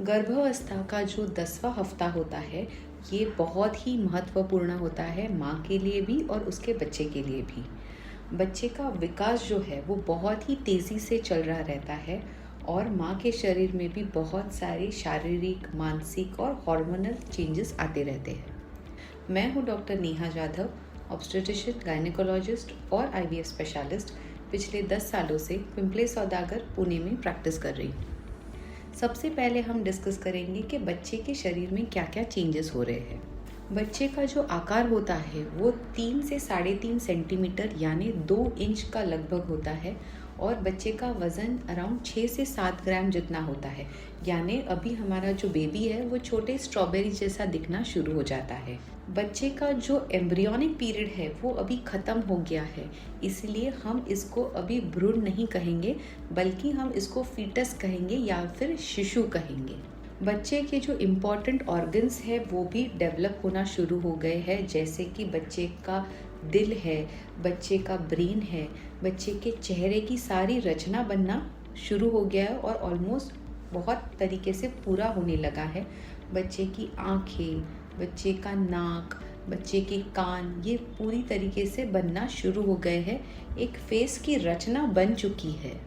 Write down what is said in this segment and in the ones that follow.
गर्भावस्था का जो 10वां हफ्ता होता है, ये बहुत ही महत्वपूर्ण होता है माँ के लिए भी और उसके बच्चे के लिए भी। बच्चे का विकास जो है वो बहुत ही तेज़ी से चल रहा रहता है और माँ के शरीर में भी बहुत सारे शारीरिक, मानसिक और हार्मोनल चेंजेस आते रहते हैं। मैं हूँ doctor Neha Jadhav, obstetrician, gynaecologist और आईवीएफ स्पेशलिस्ट। पिछले 10 सालों से पिंपले सौदागर, पुणे में प्रैक्टिस कर रही हूँ। सबसे पहले हम डिस्कस करेंगे कि बच्चे के शरीर में क्या क्या चेंजेस हो रहे हैं। बच्चे का जो आकार होता है वो 3 से 3.5 सेंटीमीटर यानी 2 इंच का लगभग होता है और बच्चे का वज़न अराउंड 6 से 7 ग्राम जितना होता है। यानी अभी हमारा जो बेबी है वो छोटे स्ट्रॉबेरी जैसा दिखना शुरू हो जाता है। बच्चे का जो एम्ब्रियोनिक पीरियड है वो अभी ख़त्म हो गया है, इसलिए हम इसको अभी भ्रूण नहीं कहेंगे बल्कि हम इसको फीटस कहेंगे या फिर शिशु कहेंगे। बच्चे के जो इम्पॉर्टेंट ऑर्गन्स है वो भी डेवलप होना शुरू हो गए हैं, जैसे कि बच्चे का दिल है, बच्चे का ब्रेन है, बच्चे के चेहरे की सारी रचना बनना शुरू हो गया है और ऑलमोस्ट बहुत तरीके से पूरा होने लगा है। बच्चे की आँखें, बच्चे का नाक, बच्चे के कान, ये पूरी तरीके से बनना शुरू हो गए हैं। एक फेस की रचना बन चुकी है।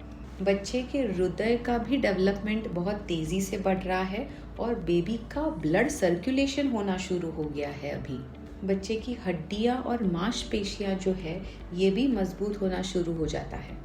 बच्चे के हृदय का भी डेवलपमेंट बहुत तेज़ी से बढ़ रहा है और बेबी का ब्लड सर्कुलेशन होना शुरू हो गया है अभी। बच्चे की हड्डियां और मांसपेशियां जो है ये भी मजबूत होना शुरू हो जाता है।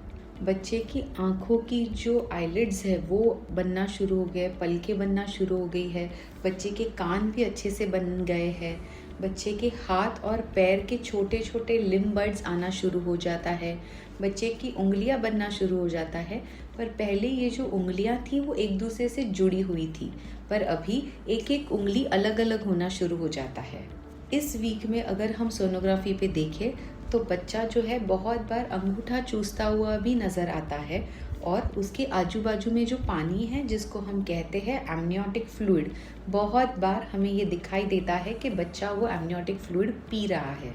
बच्चे की आँखों की जो आईलिड्स है वो बनना शुरू हो गए, पलकें बनना शुरू हो गई है। बच्चे के कान भी अच्छे से बन गए हैं। बच्चे के हाथ और पैर के छोटे छोटे लिम्ब बड्स आना शुरू हो जाता है। बच्चे की उंगलियां बनना शुरू हो जाता है। पर पहले ये जो उंगलियां थी वो एक दूसरे से जुड़ी हुई थी, पर अभी एक एक उंगली अलग अलग होना शुरू हो जाता है। इस वीक में अगर हम सोनोग्राफी पे देखें तो बच्चा जो है बहुत बार अंगूठा चूसता हुआ भी नज़र आता है और उसके आजू बाजू में जो पानी है जिसको हम कहते हैं एमनियोटिक फ्लूइड, बहुत बार हमें ये दिखाई देता है कि बच्चा वो एमनियोटिक फ्लूइड पी रहा है।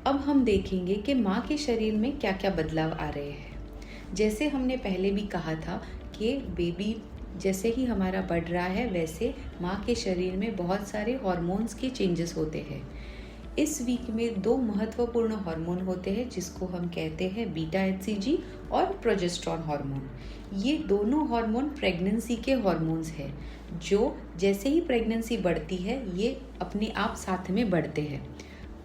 अब हम देखेंगे कि माँ के शरीर में क्या क्या बदलाव आ रहे हैं। जैसे हमने पहले भी कहा था कि बेबी जैसे ही हमारा बढ़ रहा है वैसे माँ के शरीर में बहुत सारे हार्मोन्स के चेंजेस होते हैं। इस वीक में 2 महत्वपूर्ण हार्मोन होते हैं जिसको हम कहते हैं बीटा एचसीजी और प्रोजेस्टेरॉन हार्मोन। ये दोनों हार्मोन प्रेगनेंसी के हार्मोन्स हैं जो जैसे ही प्रेगनेंसी बढ़ती है ये अपने आप साथ में बढ़ते हैं।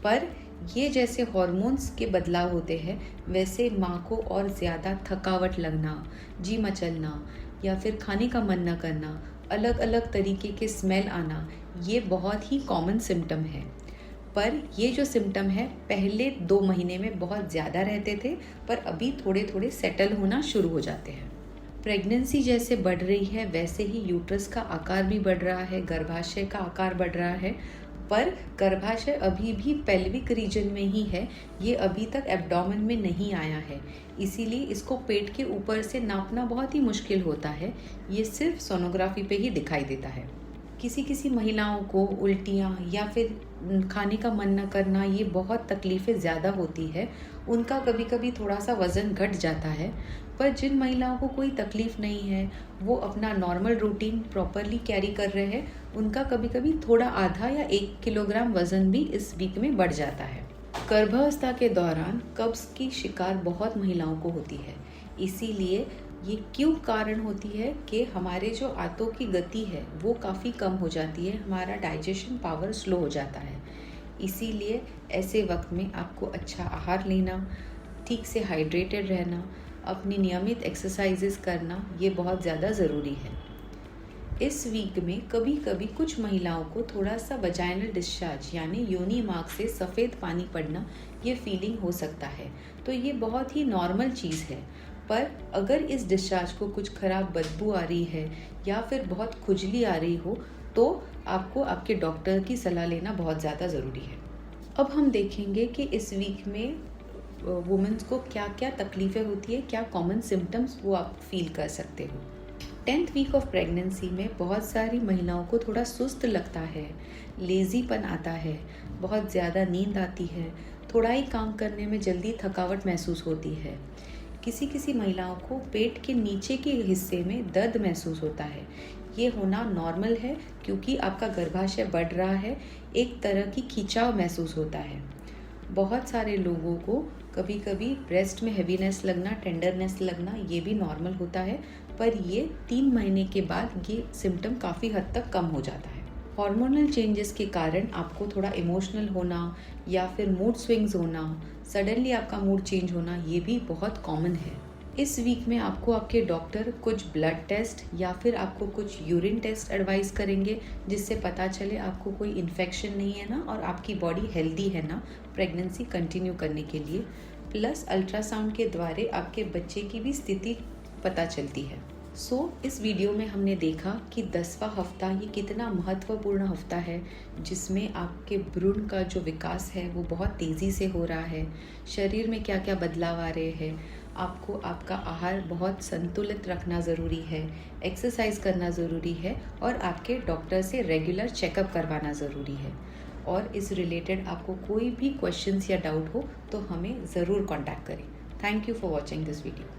पर ये जैसे हार्मोन्स के बदलाव होते हैं वैसे माँ को और ज़्यादा थकावट लगना, जी मचलना या फिर खाने का मन न करना, अलग अलग तरीके के स्मेल आना, ये बहुत ही कॉमन सिम्टम है। पर ये जो सिम्टम है पहले 2 महीने में बहुत ज़्यादा रहते थे, पर अभी थोड़े थोड़े सेटल होना शुरू हो जाते हैं। प्रेगनेंसी जैसे बढ़ रही है वैसे ही यूट्रस का आकार भी बढ़ रहा है, गर्भाशय का आकार बढ़ रहा है। पर गर्भाशय अभी भी पेल्विक रीजन में ही है, ये अभी तक एब्डोमेन में नहीं आया है, इसीलिए इसको पेट के ऊपर से नापना बहुत ही मुश्किल होता है। ये सिर्फ सोनोग्राफी पे ही दिखाई देता है। किसी किसी महिलाओं को उल्टियाँ या फिर खाने का मन न करना, ये बहुत तकलीफ़ें ज़्यादा होती है। उनका कभी कभी थोड़ा सा वज़न घट जाता है। पर जिन महिलाओं को कोई तकलीफ़ नहीं है, वो अपना नॉर्मल रूटीन प्रॉपरली कैरी कर रहे हैं, उनका कभी कभी थोड़ा आधा या 1 किलोग्राम वज़न भी इस वीक में बढ़ जाता है। गर्भावस्था के दौरान कब्ज़ की शिकार बहुत महिलाओं को होती है, इसीलिए ये क्यों कारण होती है कि हमारे जो आंतों की गति है वो काफ़ी कम हो जाती है, हमारा डाइजेशन पावर स्लो हो जाता है। इसीलिए ऐसे वक्त में आपको अच्छा आहार लेना, ठीक से हाइड्रेटेड रहना, अपनी नियमित एक्सरसाइजेस करना, ये बहुत ज़्यादा ज़रूरी है। इस वीक में कभी कभी कुछ महिलाओं को थोड़ा सा वजाइनल डिस्चार्ज यानी योनि मार्ग से सफ़ेद पानी पड़ना, ये फीलिंग हो सकता है, तो ये बहुत ही नॉर्मल चीज़ है। पर अगर इस डिस्चार्ज को कुछ ख़राब बदबू आ रही है या फिर बहुत खुजली आ रही हो तो आपको आपके डॉक्टर की सलाह लेना बहुत ज़्यादा ज़रूरी है। अब हम देखेंगे कि इस वीक में वुमेन्स को क्या क्या तकलीफ़ें होती है, क्या कॉमन सिम्टम्स वो आप फील कर सकते हो। 10th वीक ऑफ प्रेगनेंसी में बहुत सारी महिलाओं को थोड़ा सुस्त लगता है, लेज़ीपन आता है, बहुत ज़्यादा नींद आती है, थोड़ा ही काम करने में जल्दी थकावट महसूस होती है। किसी किसी महिलाओं को पेट के नीचे के हिस्से में दर्द महसूस होता है। ये होना नॉर्मल है क्योंकि आपका गर्भाशय बढ़ रहा है, एक तरह की खिंचाव महसूस होता है। बहुत सारे लोगों को कभी कभी ब्रेस्ट में हेवीनेस लगना, टेंडरनेस लगना, ये भी नॉर्मल होता है, पर ये 3 महीने के बाद ये सिम्टम काफ़ी हद तक कम हो जाता है। हार्मोनल चेंजेस के कारण आपको थोड़ा इमोशनल होना या फिर मूड स्विंग्स होना, सडनली आपका मूड चेंज होना, ये भी बहुत कॉमन है। इस वीक में आपको आपके डॉक्टर कुछ ब्लड टेस्ट या फिर आपको कुछ यूरिन टेस्ट एडवाइस करेंगे, जिससे पता चले आपको कोई इन्फेक्शन नहीं है ना और आपकी बॉडी हेल्दी है ना प्रेगनेंसी कंटिन्यू करने के लिए। प्लस अल्ट्रासाउंड के द्वारा आपके बच्चे की भी स्थिति पता चलती है। इस वीडियो में हमने देखा कि 10वां हफ्ता ये कितना महत्वपूर्ण हफ्ता है, जिसमें आपके भ्रूण का जो विकास है वो बहुत तेज़ी से हो रहा है। शरीर में क्या क्या बदलाव आ रहे हैं, आपको आपका आहार बहुत संतुलित रखना ज़रूरी है, एक्सरसाइज करना ज़रूरी है और आपके डॉक्टर से रेगुलर चेकअप करवाना ज़रूरी है। और इस रिलेटेड आपको कोई भी क्वेश्चंस या डाउट हो तो हमें ज़रूर कांटेक्ट करें। Thank you for watching this video.